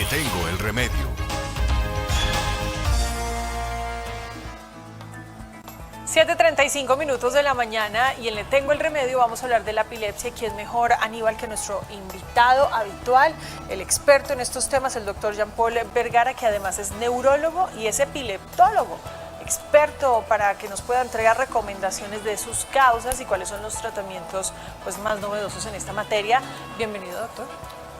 Le tengo el remedio. 7:35 de la mañana y en Le Tengo el Remedio vamos a hablar de la epilepsia y quién mejor, Aníbal, que nuestro invitado habitual, el experto en estos temas, el doctor Jean-Paul Vergara, que además es neurólogo y es epileptólogo, experto para que nos pueda entregar recomendaciones de sus causas y cuáles son los tratamientos pues, más novedosos en esta materia. Bienvenido, doctor.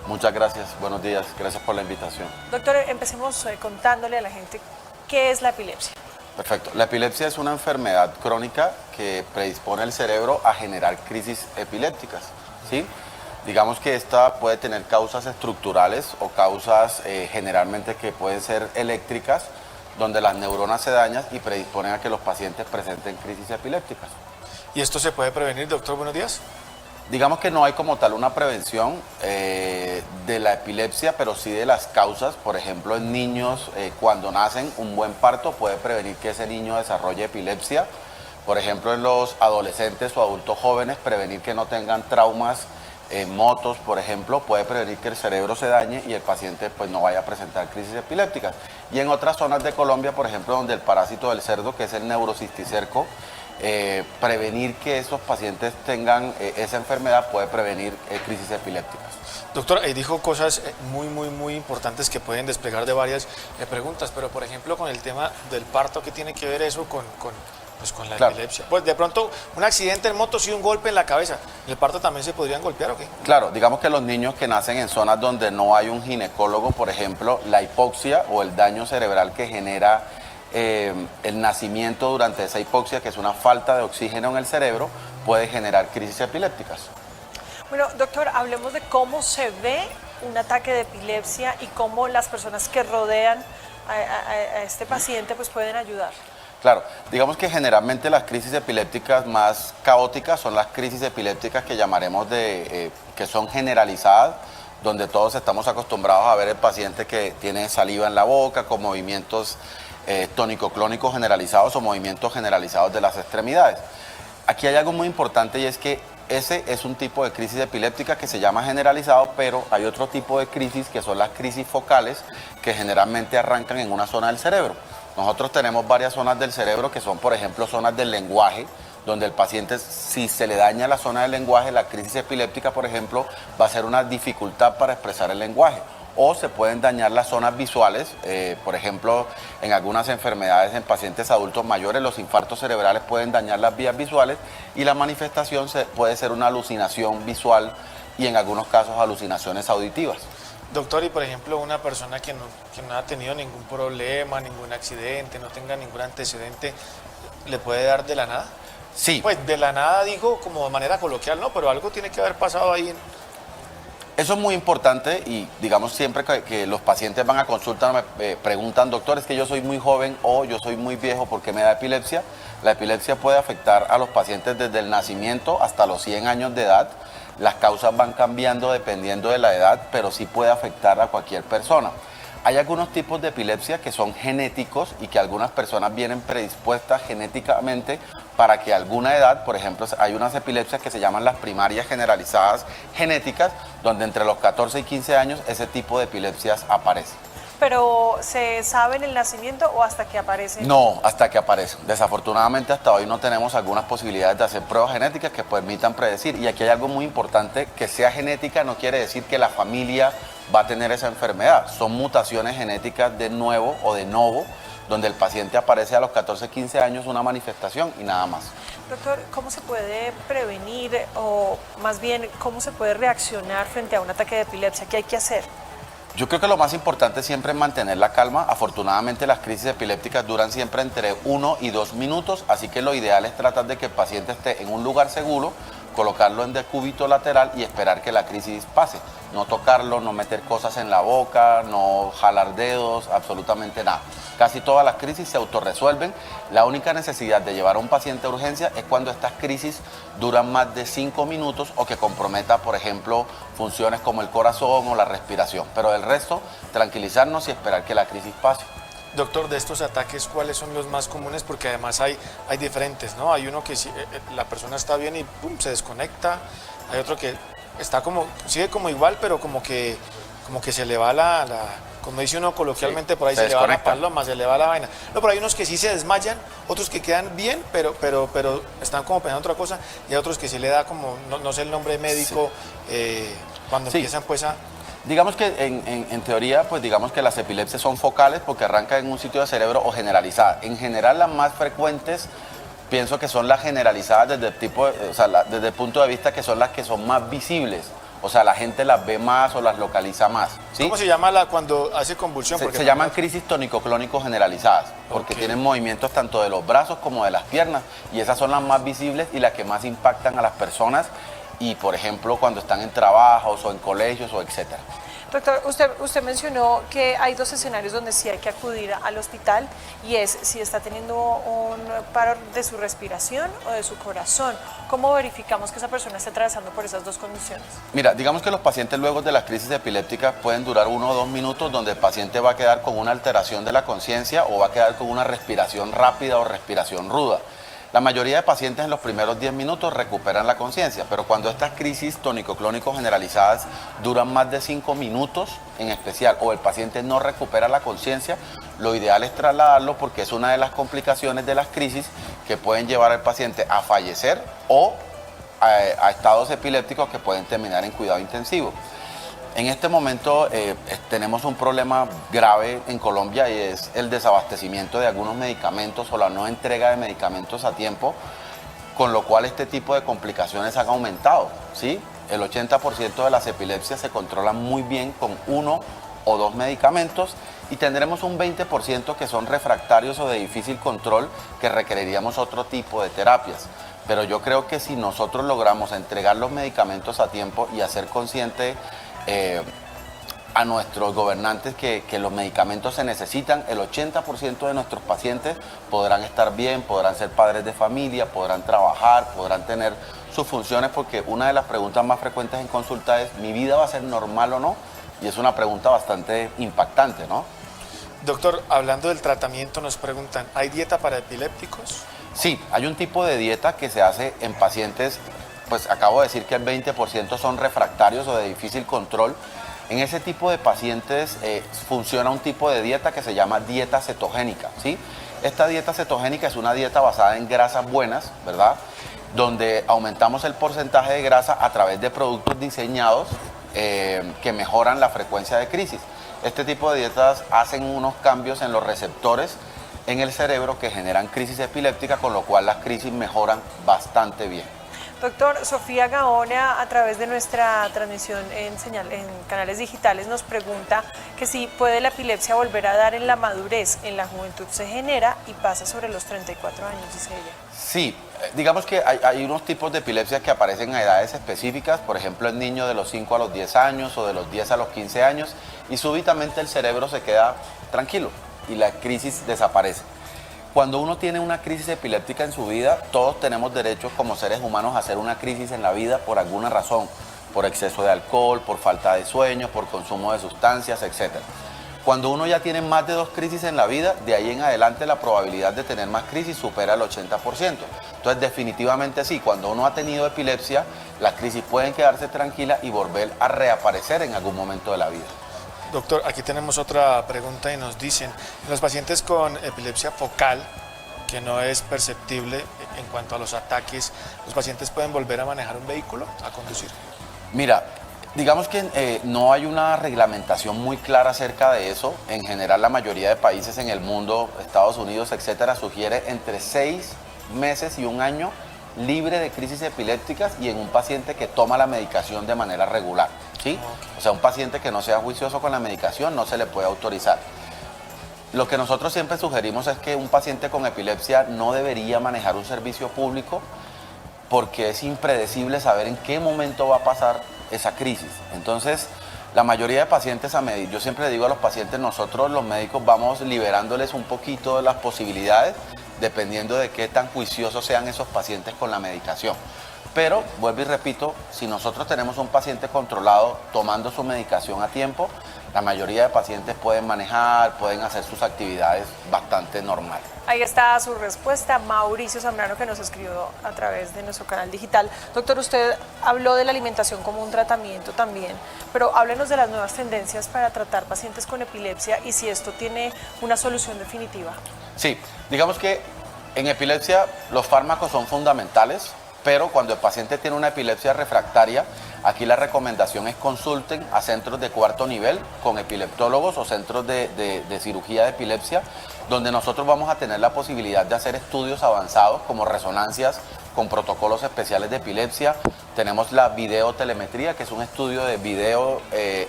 Muchas gracias, buenos días, gracias por la invitación. Doctor, empecemos contándole a la gente qué es la epilepsia. Perfecto. La epilepsia es una enfermedad crónica que predispone el cerebro a generar crisis epilépticas, ¿sí? Digamos que esta puede tener causas estructurales o causas generalmente que pueden ser eléctricas, donde las neuronas se dañan y predisponen a que los pacientes presenten crisis epilépticas. ¿Y esto se puede prevenir, doctor? Buenos días. Digamos que no hay como tal una prevención de la epilepsia, pero sí de las causas. Por ejemplo, en niños, cuando nacen, un buen parto puede prevenir que ese niño desarrolle epilepsia. Por ejemplo, en los adolescentes o adultos jóvenes, prevenir que no tengan traumas motos, por ejemplo, puede prevenir que el cerebro se dañe y el paciente pues, no vaya a presentar crisis epilépticas. Y en otras zonas de Colombia, por ejemplo, donde el parásito del cerdo, que es el neurocisticerco, prevenir que esos pacientes tengan esa enfermedad puede prevenir crisis epilépticas. Doctor, dijo cosas muy importantes que pueden desplegar de varias preguntas, pero por ejemplo con el tema del parto, ¿qué tiene que ver eso con la epilepsia? Pues de pronto un accidente en moto, sí, un golpe en la cabeza, ¿el parto también se podrían golpear o qué? Claro, digamos que los niños que nacen en zonas donde no hay un ginecólogo, por ejemplo, la hipoxia o el daño cerebral que genera el nacimiento durante esa hipoxia, que es una falta de oxígeno en el cerebro, puede generar crisis epilépticas. Bueno, doctor, hablemos de cómo se ve un ataque de epilepsia y cómo las personas que rodean a este paciente pues pueden ayudar. Claro, digamos que generalmente las crisis epilépticas más caóticas son las crisis epilépticas que llamaremos que son generalizadas, donde todos estamos acostumbrados a ver el paciente que tiene saliva en la boca, con movimientos tónico-clónicos generalizados o movimientos generalizados de las extremidades. Aquí hay algo muy importante y es que ese es un tipo de crisis epiléptica que se llama generalizado, pero hay otro tipo de crisis que son las crisis focales que generalmente arrancan en una zona del cerebro. Nosotros tenemos varias zonas del cerebro que son, por ejemplo, zonas del lenguaje, donde el paciente, si se le daña la zona del lenguaje, la crisis epiléptica, por ejemplo, va a ser una dificultad para expresar el lenguaje. O se pueden dañar las zonas visuales, por ejemplo, en algunas enfermedades en pacientes adultos mayores, los infartos cerebrales pueden dañar las vías visuales y la manifestación puede ser una alucinación visual y en algunos casos alucinaciones auditivas. Doctor, y por ejemplo, una persona que no ha tenido ningún problema, ningún accidente, no tenga ningún antecedente, ¿le puede dar de la nada? Sí. Pues de la nada digo como de manera coloquial, no, pero algo tiene que haber pasado ahí. Eso es muy importante y digamos siempre que los pacientes van a consulta me preguntan, doctor, es que yo soy muy joven o yo soy muy viejo, ¿por qué me da epilepsia? La epilepsia puede afectar a los pacientes desde el nacimiento hasta los 100 años de edad. Las causas van cambiando dependiendo de la edad, pero sí puede afectar a cualquier persona. Hay algunos tipos de epilepsia que son genéticos y que algunas personas vienen predispuestas genéticamente para que a alguna edad, por ejemplo, hay unas epilepsias que se llaman las primarias generalizadas genéticas, donde entre los 14 y 15 años ese tipo de epilepsias aparece. ¿Pero se sabe en el nacimiento o hasta que aparece? No, hasta que aparece. Desafortunadamente hasta hoy no tenemos algunas posibilidades de hacer pruebas genéticas que permitan predecir. Y aquí hay algo muy importante, que sea genética no quiere decir que la familia va a tener esa enfermedad. Son mutaciones genéticas de nuevo o de novo, donde el paciente aparece a los 14, 15 años una manifestación y nada más. Doctor, ¿cómo se puede prevenir o más bien cómo se puede reaccionar frente a un ataque de epilepsia? ¿Qué hay que hacer? Yo creo que lo más importante siempre es mantener la calma. Afortunadamente las crisis epilépticas duran siempre entre 1 y 2 minutos, así que lo ideal es tratar de que el paciente esté en un lugar seguro, colocarlo en decúbito lateral y esperar que la crisis pase. No tocarlo, no meter cosas en la boca, no jalar dedos, absolutamente nada. Casi todas las crisis se autorresuelven. La única necesidad de llevar a un paciente a urgencia es cuando estas crisis duran más de 5 minutos o que comprometa, por ejemplo, funciones como el corazón o la respiración. Pero del resto, tranquilizarnos y esperar que la crisis pase. Doctor, de estos ataques, ¿cuáles son los más comunes? Porque además hay diferentes, ¿no? Hay uno que la persona está bien y ¡pum!, se desconecta. Hay otro que está sigue como igual, pero como que como que se le va como dice uno coloquialmente, Sí, por ahí se se le va la desconectan. paloma, se le va la vaina. No, pero hay unos que sí se desmayan, otros que quedan bien, pero están como pensando otra cosa, y hay otros que sí le da como, no sé el nombre médico, cuando Sí. empiezan pues a... Digamos que en teoría, pues digamos que las epilepsias son focales porque arrancan en un sitio del cerebro o generalizadas. En general, las más frecuentes pienso que son las generalizadas desde el desde el punto de vista que son las que son más visibles. O sea, la gente las ve más o las localiza más. ¿sí? ¿Cómo se llama cuando hace convulsión? Se, Porque se llaman crisis tónico-clónico generalizadas, porque Ok. tienen movimientos tanto de los brazos como de las piernas, y esas son las más visibles y las que más impactan a las personas, y por ejemplo cuando están en trabajos o en colegios o etcétera. Doctor, usted mencionó que hay dos escenarios donde sí hay que acudir al hospital y es si está teniendo un paro de su respiración o de su corazón. ¿Cómo verificamos que esa persona está atravesando por esas dos condiciones? Mira, digamos que los pacientes luego de las crisis epilépticas pueden durar 1 o 2 minutos donde el paciente va a quedar con una alteración de la conciencia o va a quedar con una respiración rápida o respiración ruda. La mayoría de pacientes en los primeros 10 minutos recuperan la conciencia, pero cuando estas crisis tónico-clónico generalizadas duran más de 5 minutos en especial o el paciente no recupera la conciencia, lo ideal es trasladarlo porque es una de las complicaciones de las crisis que pueden llevar al paciente a fallecer o a estados epilépticos que pueden terminar en cuidado intensivo. En este momento tenemos un problema grave en Colombia y es el desabastecimiento de algunos medicamentos o la no entrega de medicamentos a tiempo, con lo cual este tipo de complicaciones han aumentado. ¿sí? El 80% de las epilepsias se controlan muy bien con 1 o 2 medicamentos y tendremos un 20% que son refractarios o de difícil control que requeriríamos otro tipo de terapias. Pero yo creo que si nosotros logramos entregar los medicamentos a tiempo y hacer consciente a nuestros gobernantes que los medicamentos se necesitan, el 80% de nuestros pacientes podrán estar bien, podrán ser padres de familia, podrán trabajar, podrán tener sus funciones, porque una de las preguntas más frecuentes en consulta es, ¿mi vida va a ser normal o no? Y es una pregunta bastante impactante, ¿no? Doctor, hablando del tratamiento, nos preguntan, ¿hay dieta para epilépticos? Sí, hay un tipo de dieta que se hace en pacientes, pues acabo de decir que el 20% son refractarios o de difícil control. En ese tipo de pacientes funciona un tipo de dieta que se llama dieta cetogénica, ¿sí? Esta dieta cetogénica es una dieta basada en grasas buenas, ¿verdad? Donde aumentamos el porcentaje de grasa a través de productos diseñados que mejoran la frecuencia de crisis. Este tipo de dietas hacen unos cambios en los receptores en el cerebro que generan crisis epiléptica, con lo cual las crisis mejoran bastante bien. Doctor, Sofía Gaona, a través de nuestra transmisión en canales digitales, nos pregunta que si puede la epilepsia volver a dar en la madurez, en la juventud se genera y pasa sobre los 34 años, dice ella. Sí, digamos que hay unos tipos de epilepsia que aparecen a edades específicas, por ejemplo en niños de los 5 a los 10 años o de los 10 a los 15 años, y súbitamente el cerebro se queda tranquilo y la crisis desaparece. Cuando uno tiene una crisis epiléptica en su vida, todos tenemos derecho como seres humanos a hacer una crisis en la vida por alguna razón, por exceso de alcohol, por falta de sueño, por consumo de sustancias, etc. Cuando uno ya tiene más de 2 crisis en la vida, de ahí en adelante la probabilidad de tener más crisis supera el 80%. Entonces definitivamente sí, cuando uno ha tenido epilepsia, las crisis pueden quedarse tranquilas y volver a reaparecer en algún momento de la vida. Doctor, aquí tenemos otra pregunta y nos dicen, los pacientes con epilepsia focal, que no es perceptible en cuanto a los ataques, ¿los pacientes pueden volver a manejar un vehículo, a conducir? Mira, digamos que no hay una reglamentación muy clara acerca de eso. En general, la mayoría de países en el mundo, Estados Unidos, etcétera, sugiere entre 6 meses y 1 año libre de crisis epilépticas y en un paciente que toma la medicación de manera regular, ¿sí? O sea, un paciente que no sea juicioso con la medicación no se le puede autorizar. Lo que nosotros siempre sugerimos es que un paciente con epilepsia no debería manejar un servicio público porque es impredecible saber en qué momento va a pasar esa crisis. Entonces, la mayoría de pacientes yo siempre le digo a los pacientes, nosotros los médicos vamos liberándoles un poquito de las posibilidades dependiendo de qué tan juiciosos sean esos pacientes con la medicación. Pero, vuelvo y repito, si nosotros tenemos un paciente controlado tomando su medicación a tiempo, La mayoría de pacientes pueden manejar, pueden hacer sus actividades bastante normal. Ahí está su respuesta, Mauricio Zambrano, que nos escribió a través de nuestro canal digital. Doctor, usted habló de la alimentación como un tratamiento también, pero háblenos de las nuevas tendencias para tratar pacientes con epilepsia y si esto tiene una solución definitiva. Sí, digamos que en epilepsia los fármacos son fundamentales, pero cuando el paciente tiene una epilepsia refractaria, aquí la recomendación es consulten a centros de cuarto nivel con epileptólogos o centros de cirugía de epilepsia, donde nosotros vamos a tener la posibilidad de hacer estudios avanzados como resonancias con protocolos especiales de epilepsia. Tenemos la videotelemetría, que es un estudio de video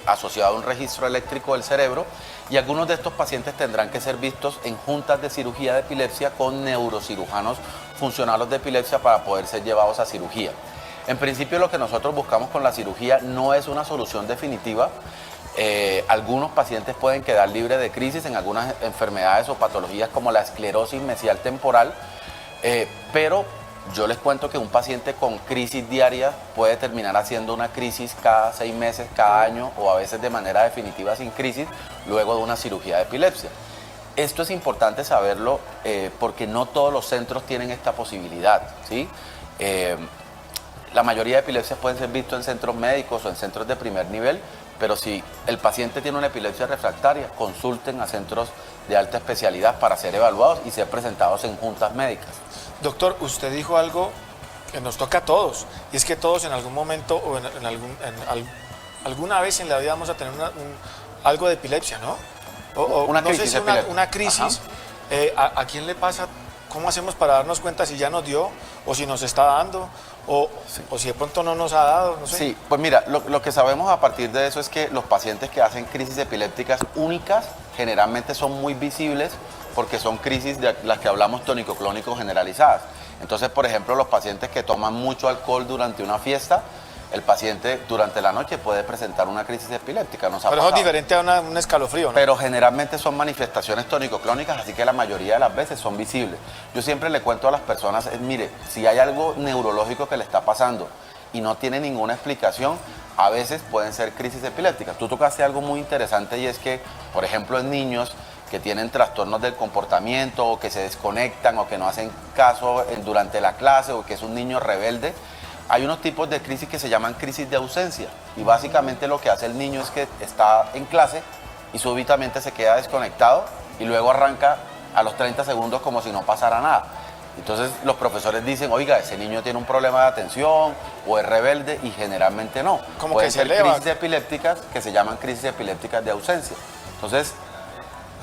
asociado a un registro eléctrico del cerebro, y algunos de estos pacientes tendrán que ser vistos en juntas de cirugía de epilepsia con neurocirujanos funcionales de epilepsia para poder ser llevados a cirugía. En principio lo que nosotros buscamos con la cirugía no es una solución definitiva. Algunos pacientes pueden quedar libres de crisis en algunas enfermedades o patologías como la esclerosis mesial temporal, pero yo les cuento que un paciente con crisis diaria puede terminar haciendo una crisis cada 6 meses, cada año o a veces de manera definitiva sin crisis luego de una cirugía de epilepsia. Esto es importante saberlo porque no todos los centros tienen esta posibilidad, ¿sí? La mayoría de epilepsias pueden ser vistos en centros médicos o en centros de primer nivel, pero si el paciente tiene una epilepsia refractaria, consulten a centros de alta especialidad para ser evaluados y ser presentados en juntas médicas. Doctor, usted dijo algo que nos toca a todos, y es que todos en algún momento o alguna vez en la vida vamos a tener algo de epilepsia, ¿no? Una no crisis sé si una crisis. ¿A quién le pasa? ¿Cómo hacemos para darnos cuenta si ya nos dio o si nos está dando o si de pronto no nos ha dado? No sé. Sí, pues mira, lo que sabemos a partir de eso es que los pacientes que hacen crisis epilépticas únicas generalmente son muy visibles porque son crisis de las que hablamos tónico-clónico generalizadas. Entonces, por ejemplo, los pacientes que toman mucho alcohol durante una fiesta, el paciente durante la noche puede presentar una crisis epiléptica. Pero eso es diferente a un escalofrío, ¿no? Pero generalmente son manifestaciones tónico-clónicas, así que la mayoría de las veces son visibles. Yo siempre le cuento a las personas, mire, si hay algo neurológico que le está pasando y no tiene ninguna explicación, a veces pueden ser crisis epilépticas. Tú tocaste algo muy interesante y es que, por ejemplo, en niños que tienen trastornos del comportamiento o que se desconectan o que no hacen caso durante la clase o que es un niño rebelde, hay unos tipos de crisis que se llaman crisis de ausencia y básicamente lo que hace el niño es que está en clase y súbitamente se queda desconectado y luego arranca a los 30 segundos como si no pasara nada. Entonces los profesores dicen, oiga, ese niño tiene un problema de atención o es rebelde, y generalmente no. Como pueden que se ser eleva. crisis epilépticas que se llaman crisis epilépticas de ausencia. Entonces,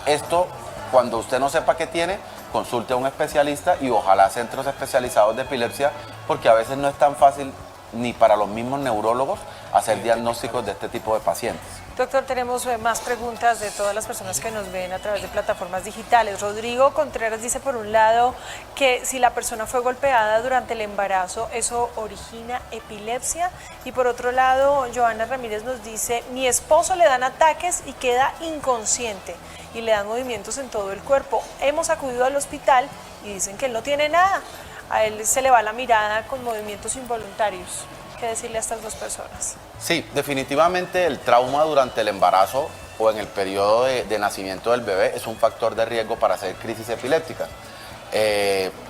esto, cuando usted no sepa qué tiene, consulte a un especialista y ojalá centros especializados de epilepsia, porque a veces no es tan fácil ni para los mismos neurólogos hacer diagnósticos de este tipo de pacientes. Doctor, tenemos más preguntas de todas las personas que nos ven a través de plataformas digitales. Rodrigo Contreras dice, por un lado, que si la persona fue golpeada durante el embarazo, ¿eso origina epilepsia? Y por otro lado, Joana Ramírez nos dice, mi esposo le dan ataques y queda inconsciente y le dan movimientos en todo el cuerpo. Hemos acudido al hospital y dicen que él no tiene nada. A él se le va la mirada con movimientos involuntarios. ¿Qué decirle a estas dos personas? Sí, definitivamente el trauma durante el embarazo o en el periodo de nacimiento del bebé es un factor de riesgo para hacer crisis epiléptica.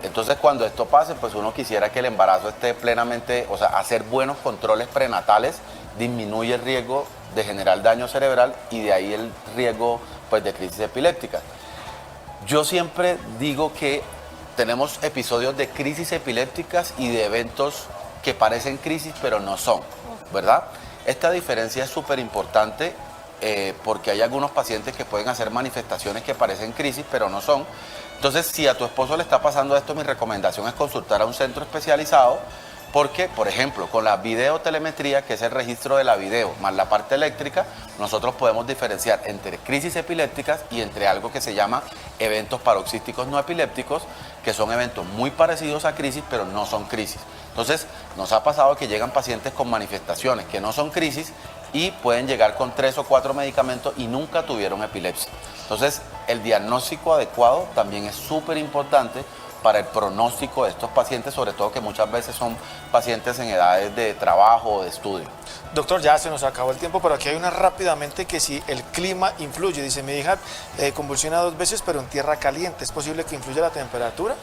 Entonces, cuando esto pase, pues uno quisiera que el embarazo esté plenamente, o sea, hacer buenos controles prenatales disminuye el riesgo de generar daño cerebral y de ahí el riesgo, pues, de crisis epiléptica. Yo siempre digo que tenemos episodios de crisis epilépticas y de eventos que parecen crisis pero no son, ¿verdad? Esta diferencia es súper importante porque hay algunos pacientes que pueden hacer manifestaciones que parecen crisis pero no son. Entonces, si a tu esposo le está pasando esto, mi recomendación es consultar a un centro especializado porque, por ejemplo, con la videotelemetría, que es el registro de la video más la parte eléctrica, nosotros podemos diferenciar entre crisis epilépticas y entre algo que se llama eventos paroxísticos no epilépticos, que son eventos muy parecidos a crisis, pero no son crisis. Entonces, nos ha pasado que llegan pacientes con manifestaciones que no son crisis y pueden llegar con 3 o 4 medicamentos y nunca tuvieron epilepsia. Entonces, el diagnóstico adecuado también es súper importante para el pronóstico de estos pacientes, sobre todo que muchas veces son pacientes en edades de trabajo o de estudio. Doctor, ya se nos acabó el tiempo, pero aquí hay una rápidamente que si el clima influye. Dice, mi hija convulsiona 2 veces, pero en tierra caliente. ¿Es posible que influya la temperatura?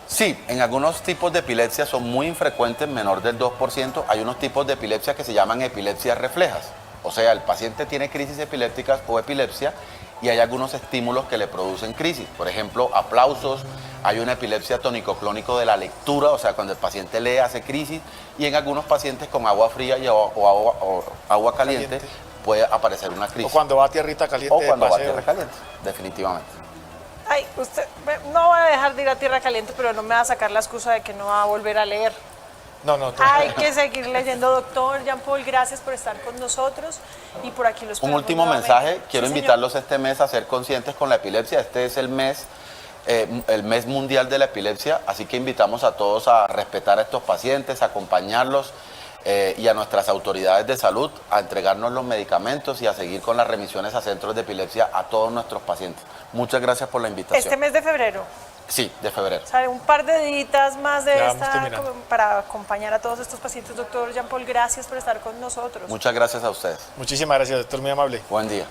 Sí, en algunos tipos de epilepsia son muy infrecuentes, menor del 2%. Hay unos tipos de epilepsia que se llaman epilepsias reflejas. O sea, el paciente tiene crisis epilépticas o epilepsia y hay algunos estímulos que le producen crisis. Por ejemplo, aplausos, hay una epilepsia tónico-clónico de la lectura, o sea, cuando el paciente lee hace crisis, y en algunos pacientes con agua fría o agua caliente puede aparecer una crisis. O cuando va a tierrita caliente. O cuando va a paseo. tierra caliente, definitivamente. Ay, usted no va a dejar de ir a tierra caliente, pero no me va a sacar la excusa de que no va a volver a leer. No. Hay que seguir leyendo, doctor Jean Paul. Gracias por estar con nosotros y por aquí los Un último mensaje, quiero invitarlos este mes a ser conscientes con la epilepsia. Este es el mes mundial de la epilepsia, así que invitamos a todos a respetar a estos pacientes, a acompañarlos y a nuestras autoridades de salud a entregarnos los medicamentos y a seguir con las remisiones a centros de epilepsia a todos nuestros pacientes. Muchas gracias por la invitación. Este mes de febrero. Sí, de febrero. Sale un par de días más de Ya vamos esta terminando. para acompañar a todos estos pacientes. Doctor Jean Paul, gracias por estar con nosotros. Muchas gracias a ustedes. Muchísimas gracias, doctor, muy amable. Buen día.